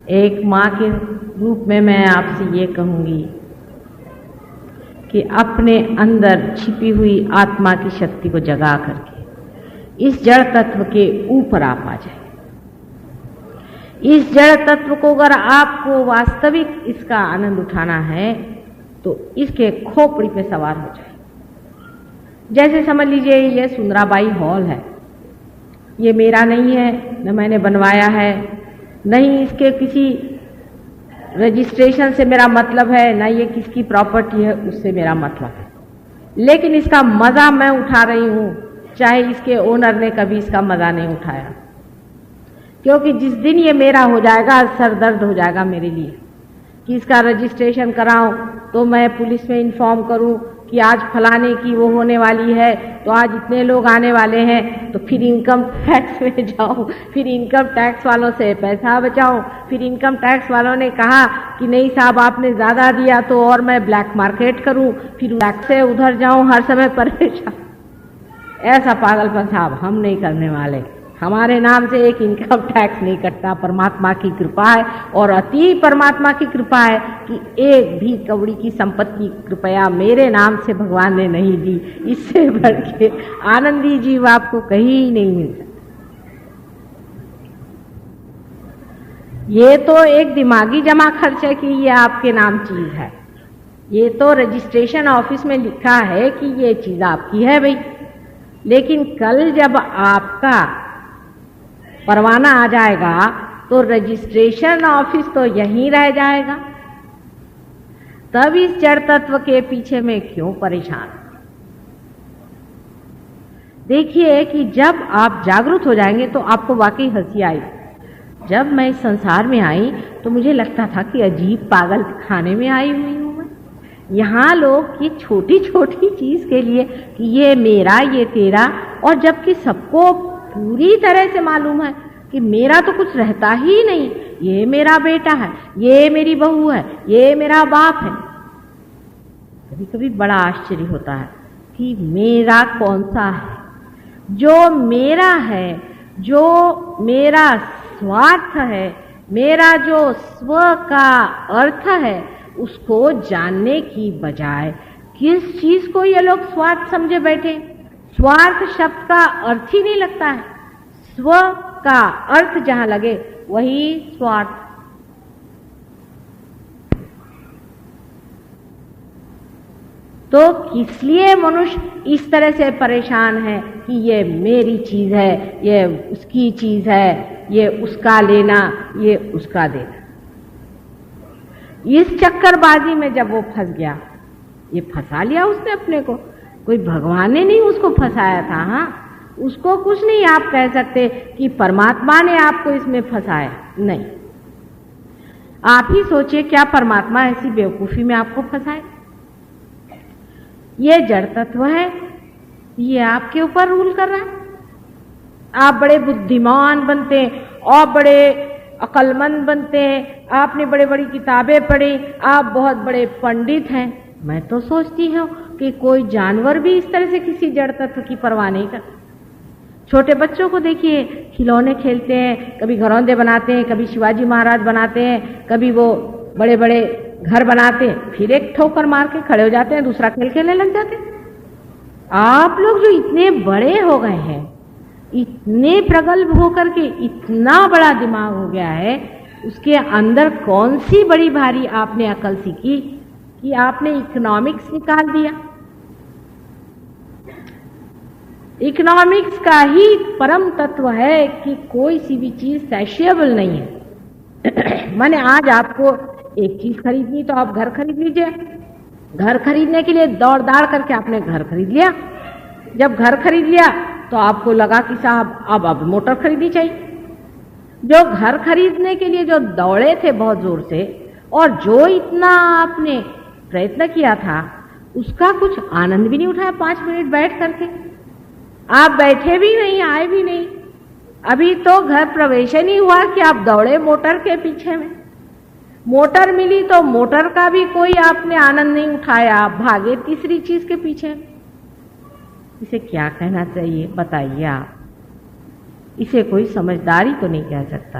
एक माँ के रूप में मैं आपसे ये कहूँगी कि अपने अंदर छिपी हुई आत्मा की शक्ति को जगा करके इस जड़ तत्व के ऊपर आप आ जाए। इस जड़ तत्व को अगर आपको वास्तविक इसका आनंद उठाना है तो इसके खोपड़ी पे सवार हो जाए। जैसे समझ लीजिए ये सुंदराबाई हॉल है, ये मेरा नहीं है, न मैंने बनवाया है, नहीं इसके किसी रजिस्ट्रेशन से मेरा मतलब है, ना ये किसकी प्रॉपर्टी है उससे मेरा मतलब है, लेकिन इसका मज़ा मैं उठा रही हूँ, चाहे इसके ओनर ने कभी इसका मज़ा नहीं उठाया। क्योंकि जिस दिन ये मेरा हो जाएगा सर दर्द हो जाएगा मेरे लिए कि इसका रजिस्ट्रेशन कराऊं, तो मैं पुलिस में इन्फॉर्म करूं कि आज फलाने की वो होने वाली है, तो आज इतने लोग आने वाले हैं, तो फिर इनकम टैक्स में जाऊं, फिर इनकम टैक्स वालों से पैसा बचाऊं, फिर इनकम टैक्स वालों ने कहा कि नहीं साहब आपने ज़्यादा दिया तो और मैं ब्लैक मार्केट करूं, फिर ब्लैक से उधर जाऊं, हर समय परेशान। ऐसा पागलपन साहब हम नहीं करने वाले। हमारे नाम से एक इनकम टैक्स नहीं कटता, परमात्मा की कृपा है और अति परमात्मा की कृपा है कि एक भी कौड़ी की संपत्ति कृपया मेरे नाम से भगवान ने नहीं दी। इससे बढ़ के आनंदी जीव आपको कहीं नहीं मिल सकता। ये तो एक दिमागी जमा खर्च है कि ये आपके नाम चीज है, ये तो रजिस्ट्रेशन ऑफिस में लिखा है कि ये चीज आपकी है भाई, लेकिन कल जब आपका परवाना आ जाएगा तो रजिस्ट्रेशन ऑफिस तो यहीं रह जाएगा। तब इस जड़ तत्व के पीछे में क्यों परेशान। देखिए कि जब आप जागरूक हो जाएंगे तो आपको वाकई हंसी आई। जब मैं इस संसार में आई तो मुझे लगता था कि अजीब पागल खाने में आई हुई हूं मैं। यहाँ लोग ये छोटी छोटी चीज के लिए कि ये मेरा ये तेरा, और जबकि सबको पूरी तरह से मालूम है कि मेरा तो कुछ रहता ही नहीं, ये मेरा बेटा है, ये मेरी बहू है, ये मेरा बाप है। कभी कभी बड़ा आश्चर्य होता है कि मेरा कौन सा है। जो मेरा है, जो मेरा स्वार्थ है, मेरा जो स्व का अर्थ है, उसको जानने की बजाय किस चीज को ये लोग स्वार्थ समझे बैठे। स्वार्थ शब्द का अर्थ ही नहीं लगता है। स्व का अर्थ जहां लगे वही स्वार्थ। तो किस लिए मनुष्य इस तरह से परेशान है कि ये मेरी चीज है, ये उसकी चीज है, ये उसका लेना, ये उसका देना। इस चक्करबाजी में जब वो फंस गया, ये फंसा लिया उसने अपने को, कोई भगवान ने नहीं उसको फंसाया था। हाँ, उसको कुछ नहीं आप कह सकते कि परमात्मा ने आपको इसमें फंसाया, नहीं। आप ही सोचिए क्या परमात्मा ऐसी बेवकूफी में आपको फंसाए। ये जड़ तत्व है, ये आपके ऊपर रूल कर रहा है। आप बड़े बुद्धिमान बनते हैं और बड़े अक्लमंद बनते हैं, आपने बड़े बड़ी किताबें पढ़ी, आप बहुत बड़े पंडित हैं। मैं तो सोचती हूँ कि कोई जानवर भी इस तरह से किसी जड़ तत्व की परवाह नहीं करता। छोटे बच्चों को देखिए, खिलौने खेलते हैं, कभी घरौंदे बनाते हैं, कभी शिवाजी महाराज बनाते हैं, कभी वो बड़े बड़े घर बनाते हैं, फिर एक ठोकर मार के खड़े हो जाते हैं, दूसरा खेल खेलने लग जाते हैं। आप लोग जो इतने बड़े हो गए हैं, इतने प्रगल्भ होकर के इतना बड़ा दिमाग हो गया है, उसके अंदर कौन सी बड़ी भारी आपने अकल सीखी कि आपने इकोनॉमिक्स निकाल दिया। इकोनॉमिक्स का ही परम तत्व है कि कोई सी भी चीज सैशिएबल नहीं है। मैंने आज आपको एक चीज खरीदनी तो आप घर खरीद लीजिए। घर खरीदने के लिए दौड़ दाड़ करके आपने घर खरीद लिया। जब घर खरीद लिया तो आपको लगा कि साहब अब मोटर खरीदनी चाहिए। जो घर खरीदने के लिए जो दौड़े थे बहुत जोर से, और जो इतना आपने प्रयत्न किया था, उसका कुछ आनंद भी नहीं उठाया। 5 मिनट बैठ करके आप बैठे भी नहीं, आए भी नहीं, अभी तो घर प्रवेश नहीं हुआ कि आप दौड़े मोटर के पीछे में। मोटर मिली तो मोटर का भी कोई आपने आनंद नहीं उठाया, आप भागे तीसरी चीज के पीछे। इसे क्या कहना चाहिए बताइए आप। इसे कोई समझदारी तो नहीं कह सकता।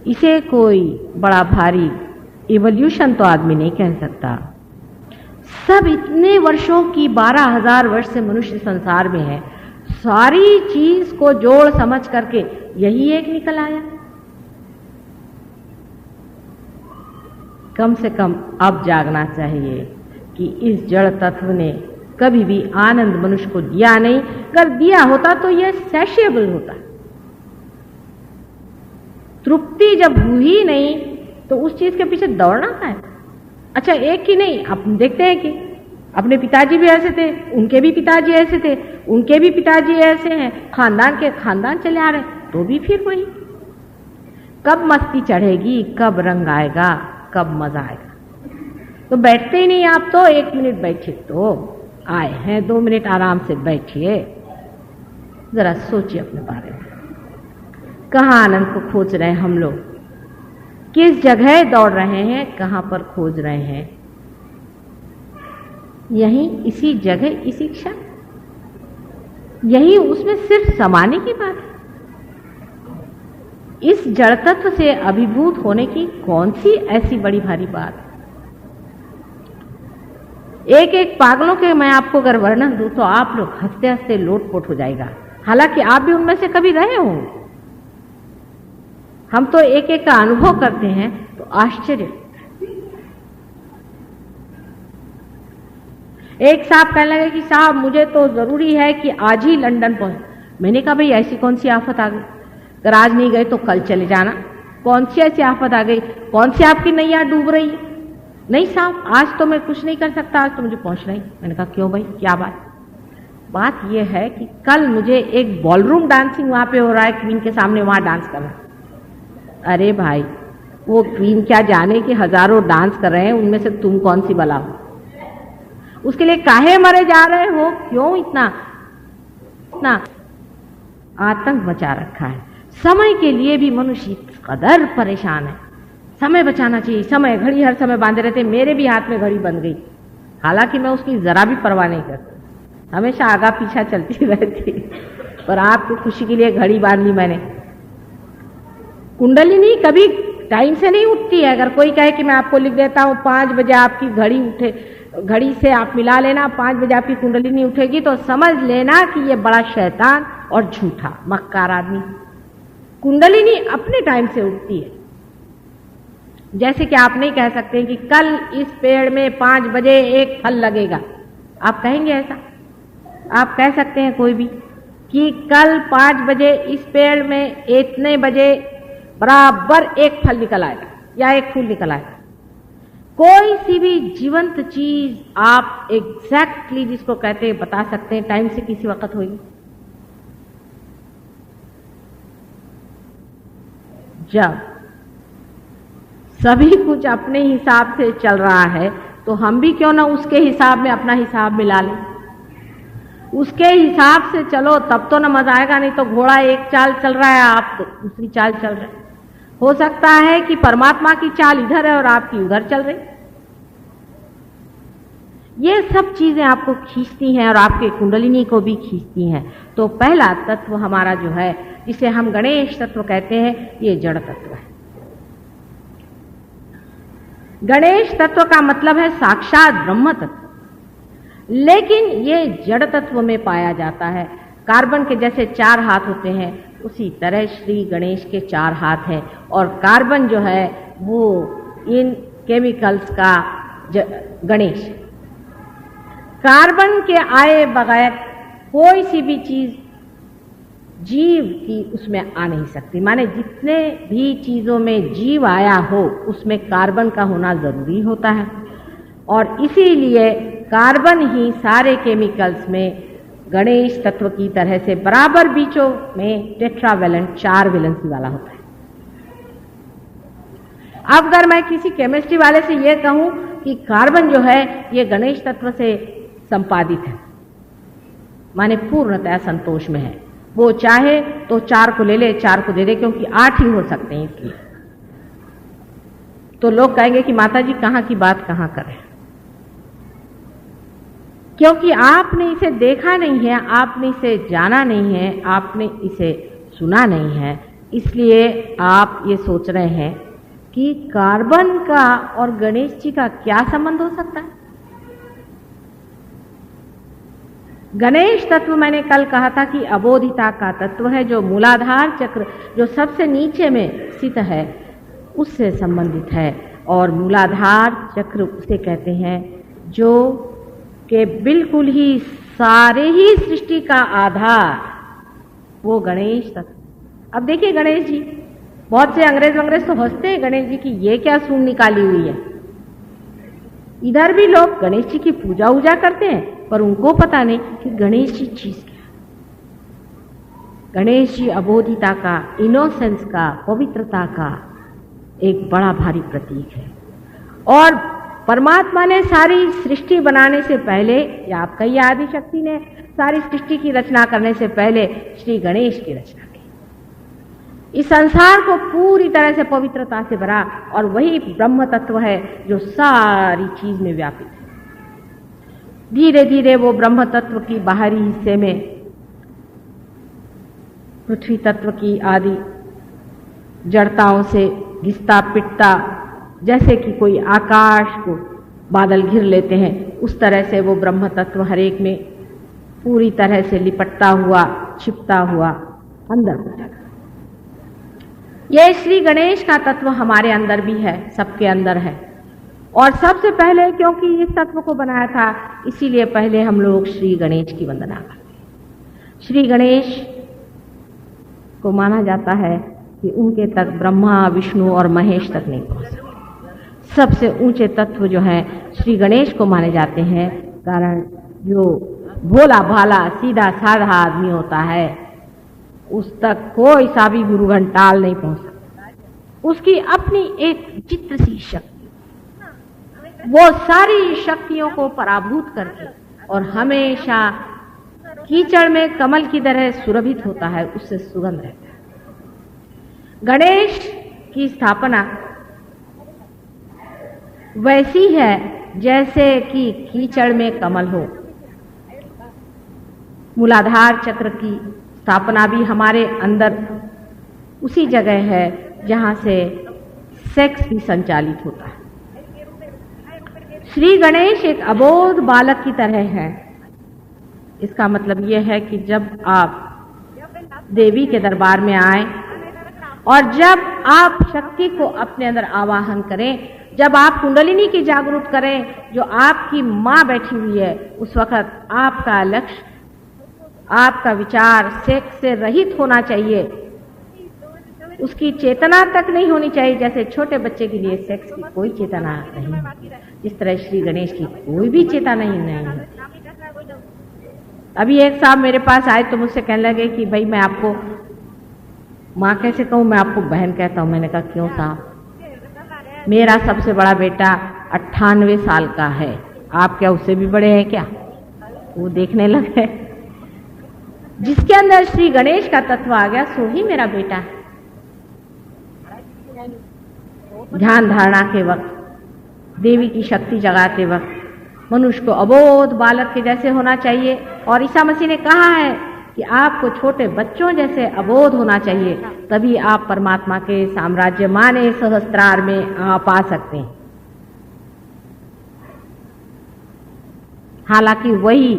इसे कोई बड़ा भारी इवोल्यूशन तो आदमी नहीं कह सकता। सब इतने वर्षों की 12,000 वर्ष से मनुष्य संसार में है, सारी चीज को जोड़ समझ करके यही एक निकल आया। कम से कम अब जागना चाहिए कि इस जड़ तत्व ने कभी भी आनंद मनुष्य को दिया नहीं। अगर दिया होता तो यह सैशिएबल होता। तृप्ति जब हुई नहीं तो उस चीज के पीछे दौड़ना है। अच्छा, एक ही नहीं, आप देखते हैं कि अपने पिताजी भी ऐसे थे, उनके भी पिताजी ऐसे थे, उनके भी पिताजी ऐसे हैं, खानदान के खानदान चले आ रहे, तो भी फिर वही। कब मस्ती चढ़ेगी, कब रंग आएगा, कब मजा आएगा। तो बैठते ही नहीं आप, तो 1 मिनट बैठे, तो आए हैं 2 मिनट आराम से बैठिए, जरा सोचिए अपने बारे में। कहाँ आनंद को खोज रहे हैं हम लोग, किस जगह दौड़ रहे हैं, कहाँ पर खोज रहे हैं? यही इसी जगह, इसी क्षण, यही उसमें सिर्फ समाने की बात है। इस जड़ तत्व से अभिभूत होने की कौन सी ऐसी बड़ी भारी बात है? एक एक पागलों के मैं आपको अगर वर्णन दूं तो आप लोग हंसते हंसते लोटपोट हो जाएगा, हालांकि आप भी उनमें से कभी रहे होंगे। हम तो एक एक का अनुभव करते हैं तो आश्चर्य। एक साहब कहने लगे कि साहब मुझे तो जरूरी है कि आज ही लंदन पहुंच। मैंने कहा भाई ऐसी कौन सी आफत आ गई, अगर आज नहीं गए तो कल चले जाना। कौन सी ऐसी आफत आ गई, कौन सी आपकी नैया डूब रही है? नहीं साहब आज तो मैं कुछ नहीं कर सकता, आज तो मुझे पहुंचना ही। मैंने कहा क्यों भाई, क्या बात? बात यह है कि कल मुझे एक बॉलरूम डांसिंग वहां पे हो रहा है, क्वीन के सामने, वहां डांस करना। अरे भाई, वो क्वीन क्या जाने कि हजारों डांस कर रहे हैं, उनमें से तुम कौन सी बला हो? उसके लिए काहे मरे जा रहे हो? क्यों इतना आतंक मचा रखा है? समय के लिए भी मनुष्य इस कदर परेशान है। समय बचाना चाहिए, समय, घड़ी हर समय बांधे रहते। मेरे भी हाथ में घड़ी बंध गई, हालांकि मैं उसकी जरा भी परवाह नहीं करती, हमेशा आगा पीछा चलती रहती, पर आपकी खुशी के लिए घड़ी बांध ली मैंने। कुंडलिनी कभी टाइम से नहीं उठती है। अगर कोई कहे कि मैं आपको लिख देता हूं 5 बजे आपकी घड़ी उठे, घड़ी से आप मिला लेना, 5 बजे आपकी कुंडलिनी उठेगी, तो समझ लेना कि ये बड़ा शैतान और झूठा मक्कार आदमी। कुंडलिनी अपने टाइम से उठती है। जैसे कि आप नहीं कह सकते कि कल इस पेड़ में 5 बजे एक फल लगेगा, आप कहेंगे ऐसा? आप कह सकते हैं कोई भी कि कल 5 बजे इस पेड़ में इतने बजे बराबर एक फल निकल आएगा या एक फूल निकल आएगा? कोई सी भी जीवंत चीज आप एग्जैक्टली जिसको कहते हैं बता सकते हैं टाइम से किसी वक्त होगी? जब सभी कुछ अपने हिसाब से चल रहा है तो हम भी क्यों ना उसके हिसाब में अपना हिसाब मिला लें। उसके हिसाब से चलो तब तो ना मजा आएगा, नहीं तो घोड़ा एक चाल चल रहा है, आप तो दूसरी चाल चल रहे हैं। हो सकता है कि परमात्मा की चाल इधर है और आपकी उधर चल रही। ये सब चीजें आपको खींचती हैं और आपके कुंडलिनी को भी खींचती हैं। तो पहला तत्व हमारा जो है, जिसे हम गणेश तत्व कहते हैं, ये जड़ तत्व है। गणेश तत्व का मतलब है साक्षात ब्रह्म तत्व, लेकिन ये जड़ तत्व में पाया जाता है। कार्बन के जैसे 4 हाथ होते हैं, उसी तरह श्री गणेश के 4 हाथ हैं। और कार्बन जो है वो इन केमिकल्स का गणेश। कार्बन के आए बगैर कोई सी भी चीज जीव की उसमें आ नहीं सकती। माने जितने भी चीजों में जीव आया हो उसमें कार्बन का होना जरूरी होता है, और इसीलिए कार्बन ही सारे केमिकल्स में गणेश तत्व की तरह से बराबर बीचों में टेट्रावेलेंट 4 वैलेंसी वाला होता है। अब अगर मैं किसी केमिस्ट्री वाले से यह कहूं कि कार्बन जो है ये गणेश तत्व से संपादित है, माने पूर्णतः संतोष में है, वो चाहे तो 4 को ले ले, 4 को दे दे, क्योंकि 8 ही हो सकते हैं इसलिए। तो लोग कहेंगे कि माता जी कहां की बात कहां करें, क्योंकि आपने इसे देखा नहीं है, आपने इसे जाना नहीं है, आपने इसे सुना नहीं है। इसलिए आप ये सोच रहे हैं कि कार्बन का और गणेश जी का क्या संबंध हो सकता है। गणेश तत्व मैंने कल कहा था कि अबोधिता का तत्व है, जो मूलाधार चक्र जो सबसे नीचे में स्थित है उससे संबंधित है। और मूलाधार चक्र उसे कहते हैं जो के बिल्कुल ही सारे ही सृष्टि का आधार वो गणेश तत्व। अब देखिए गणेश जी, बहुत से अंग्रेज तो हंसते हैं गणेश जी की ये क्या सूंड निकाली हुई है। इधर भी लोग गणेश जी की पूजा वूजा करते हैं, पर उनको पता नहीं कि गणेश जी चीज क्या। गणेश जी अबोधिता का, इनोसेंस का, पवित्रता का एक बड़ा भारी प्रतीक है। और परमात्मा ने सारी सृष्टि बनाने से पहले, या आपका ही आदि शक्ति ने सारी सृष्टि की रचना करने से पहले श्री गणेश की रचना की। इस संसार को पूरी तरह से पवित्रता से भरा, और वही ब्रह्म तत्व है जो सारी चीज में व्यापित है। धीरे धीरे वो ब्रह्म तत्व की बाहरी हिस्से में पृथ्वी तत्व की आदि जड़ताओं से घिसता पिटता, जैसे कि कोई आकाश को बादल घिर लेते हैं, उस तरह से वो ब्रह्म तत्व हर एक में पूरी तरह से लिपटता हुआ, छिपता हुआ अंदर हो जाएगा। यह श्री गणेश का तत्व हमारे अंदर भी है, सबके अंदर है। और सबसे पहले क्योंकि इस तत्व को बनाया था, इसीलिए पहले हम लोग श्री गणेश की वंदना करते हैं। श्री गणेश को माना जाता है कि उनके तक ब्रह्मा, विष्णु और महेश तक नहीं पहुंच सकते। सबसे ऊंचे तत्व जो है श्री गणेश को माने जाते हैं, कारण जो भोला भाला सीधा साधा आदमी होता है उस तक कोई सा भी गुरु घंटाल नहीं पहुंच सकता। उसकी अपनी एक चित्र सी शक्ति, वो सारी शक्तियों को पराभूत करके और हमेशा कीचड़ में कमल की तरह सुरभित होता है, उससे सुगंध रहता है। गणेश की स्थापना वैसी है जैसे कि कीचड़ में कमल हो। मूलाधार चक्र की स्थापना भी हमारे अंदर उसी जगह है जहां से सेक्स भी संचालित होता है। श्री गणेश एक अबोध बालक की तरह है। इसका मतलब यह है कि जब आप देवी के दरबार में आए और जब आप शक्ति को अपने अंदर आवाहन करें, जब आप कुंडलिनी की जागरूक करें जो आपकी माँ बैठी हुई है, उस वक्त आपका लक्ष्य, आपका विचार सेक्स से रहित होना चाहिए। उसकी चेतना तक नहीं होनी चाहिए। जैसे छोटे बच्चे के लिए सेक्स की कोई चेतना नहीं, इस तरह श्री गणेश की कोई भी चेतना नहीं है। अभी एक साहब मेरे पास आए तो मुझसे कहने लगे कि भाई मैं आपको माँ कैसे कहूँ, मैं आपको बहन कहता हूँ। मैंने कहा क्यों साहब, मेरा सबसे बड़ा बेटा 98 साल का है, आप क्या उससे भी बड़े हैं क्या? वो देखने लगे। जिसके अंदर श्री गणेश का तत्व आ गया सो ही मेरा बेटा है। ध्यान धारणा के वक्त, देवी की शक्ति जगाते वक्त मनुष्य को अबोध बालक के जैसे होना चाहिए। और ईसा मसीह ने कहा है कि आपको छोटे बच्चों जैसे अबोध होना चाहिए, तभी आप परमात्मा के साम्राज्य माने सहस्त्रार में आप आ सकते हैं। हालांकि वही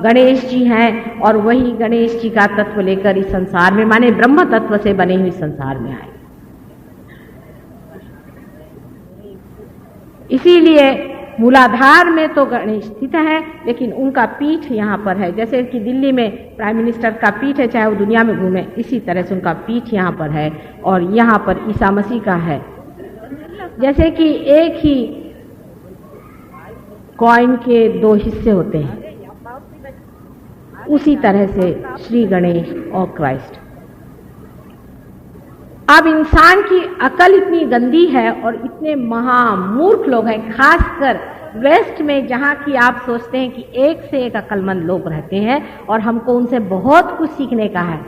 गणेश जी हैं और वही गणेश जी का तत्व लेकर इस संसार में, माने ब्रह्म तत्व से बने हुए संसार में आए। इसीलिए मूलाधार में तो गणेश स्थित है, लेकिन उनका पीठ यहाँ पर है। जैसे कि दिल्ली में प्राइम मिनिस्टर का पीठ है, चाहे वो दुनिया में घूमे, इसी तरह से उनका पीठ यहाँ पर है और यहाँ पर ईसा मसीह का है। जैसे कि एक ही कॉइन के दो हिस्से होते हैं, उसी तरह से श्री गणेश और क्राइस्ट। अब इंसान की अकल इतनी गंदी है और इतने महामूर्ख लोग हैं, खासकर वेस्ट में, जहां की आप सोचते हैं कि एक से एक अकलमंद लोग रहते हैं और हमको उनसे बहुत कुछ सीखने का है।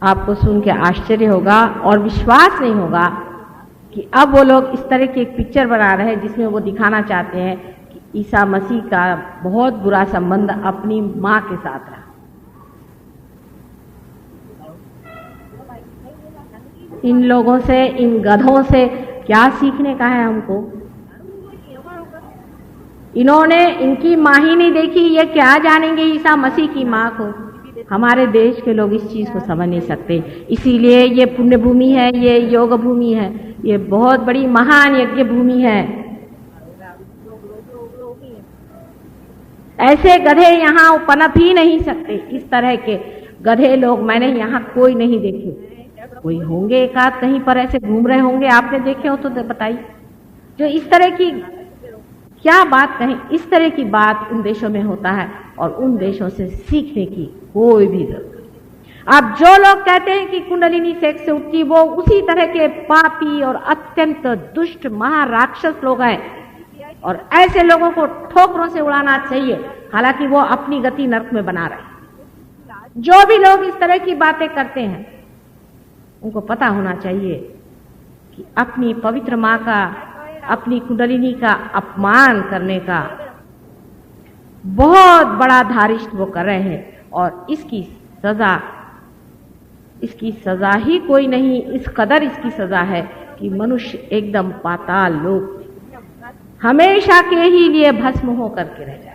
आपको सुन के आश्चर्य होगा और विश्वास नहीं होगा कि अब वो लोग इस तरह की एक पिक्चर बना रहे हैं जिसमें वो दिखाना चाहते हैं कि ईसा मसीह का बहुत बुरा संबंध अपनी माँ के साथ रहा। इन लोगों से, इन गधों से क्या सीखने का है हमको? इन्होंने इनकी माँ ही नहीं देखी, ये क्या जानेंगे ईसा मसीह की माँ को? हमारे देश के लोग इस चीज को समझ नहीं सकते। इसीलिए ये पुण्य भूमि है, ये योग भूमि है, ये बहुत बड़ी महान यज्ञ भूमि है। ऐसे गधे यहाँ पनप ही नहीं सकते। इस तरह के गधे लोग मैंने यहाँ कोई नहीं देखे। कोई होंगे एक आध कहीं पर ऐसे घूम रहे होंगे, आपने देखे हो तो बताइए। जो इस तरह की क्या बात कहें, इस तरह की बात उन देशों में होता है और उन देशों से सीखने की कोई भी जरूरत नहीं। अब जो लोग कहते हैं कि कुंडलिनी सेक्स से उठती, वो उसी तरह के पापी और अत्यंत दुष्ट महाराक्षस लोग हैं और ऐसे लोगों को ठोकरों से उड़ाना चाहिए, हालांकि वो अपनी गति नरक में बना रहे हैं। जो भी लोग इस तरह की बातें करते हैं उनको पता होना चाहिए कि अपनी पवित्र मां का, अपनी कुंडलिनी का अपमान करने का बहुत बड़ा धारिष्ट वो कर रहे हैं और इसकी सजा ही कोई नहीं, इस कदर इसकी सजा है कि मनुष्य एकदम पाताल लोक हमेशा के ही लिए भस्म हो करके रह जाए।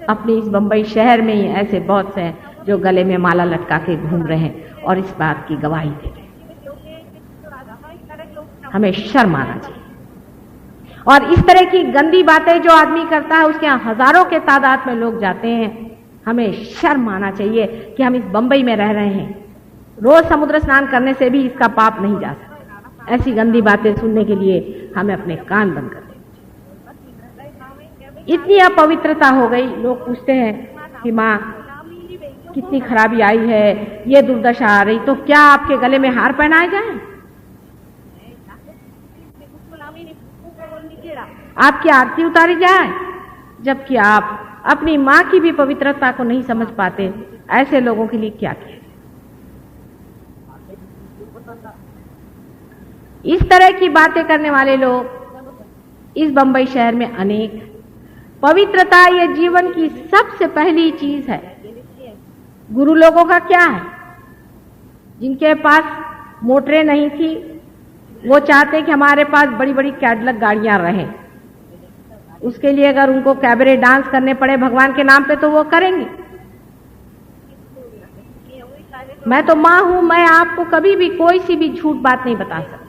अपने इस बंबई शहर में ही ऐसे बहुत से हैं जो गले में माला लटका के घूम रहे हैं और इस बात की गवाही दे रहे हैं। हमें शर्म आना चाहिए। और इस तरह की गंदी बातें जो आदमी करता है उसके यहाँ हजारों के तादाद में लोग जाते हैं। हमें शर्म आना चाहिए कि हम इस बंबई में रह रहे हैं। रोज समुद्र स्नान करने से भी इसका पाप नहीं जा सकता। ऐसी गंदी बातें सुनने के लिए हमें अपने कान बंद कर देने। इतनी अपवित्रता हो गई, लोग पूछते हैं कि माँ कितनी खराबी आई है, ये दुर्दशा आ रही, तो क्या आपके गले में हार पहनाए जाए, आपकी आरती उतारी जाए? जबकि आप अपनी मां की भी पवित्रता को नहीं समझ पाते। ऐसे लोगों के लिए क्या किया? इस तरह की बातें करने वाले लोग इस बंबई शहर में अनेक। पवित्रता ये जीवन की सबसे पहली चीज है। गुरु लोगों का क्या है? जिनके पास मोटरें नहीं थी वो चाहते कि हमारे पास बड़ी बड़ी कैडलक गाड़ियां रहें। उसके लिए अगर उनको कैबरे डांस करने पड़े भगवान के नाम पे तो वो करेंगे। मैं तो मां हूं, मैं आपको कभी भी कोई सी भी झूठ बात नहीं बता सकती।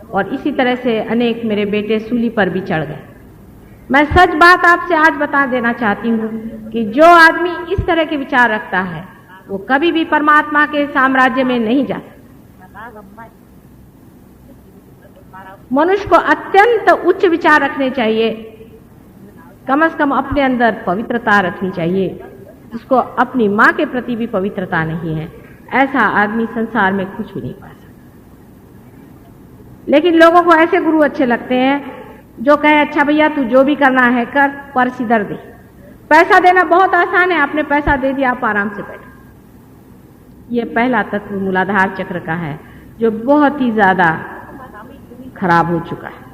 और इसी तरह से अनेक मेरे बेटे सूली पर भी चढ़ गए। मैं सच बात आपसे आज बता देना चाहती हूँ कि जो आदमी इस तरह के विचार रखता है वो कभी भी परमात्मा के साम्राज्य में नहीं जा सकता। मनुष्य को अत्यंत उच्च विचार रखने चाहिए, कम से कम अपने अंदर पवित्रता रखनी चाहिए। जिसको अपनी माँ के प्रति भी पवित्रता नहीं है, ऐसा आदमी संसार में कुछ भी नहीं पा सकता। लेकिन लोगों को ऐसे गुरु अच्छे लगते हैं जो कहे अच्छा भैया तू जो भी करना है कर, पर सिधर दे। पैसा देना बहुत आसान है, आपने पैसा दे दिया, आप आराम से बैठो। ये पहला तत्व मूलाधार चक्र का है जो बहुत ही ज्यादा खराब हो चुका है।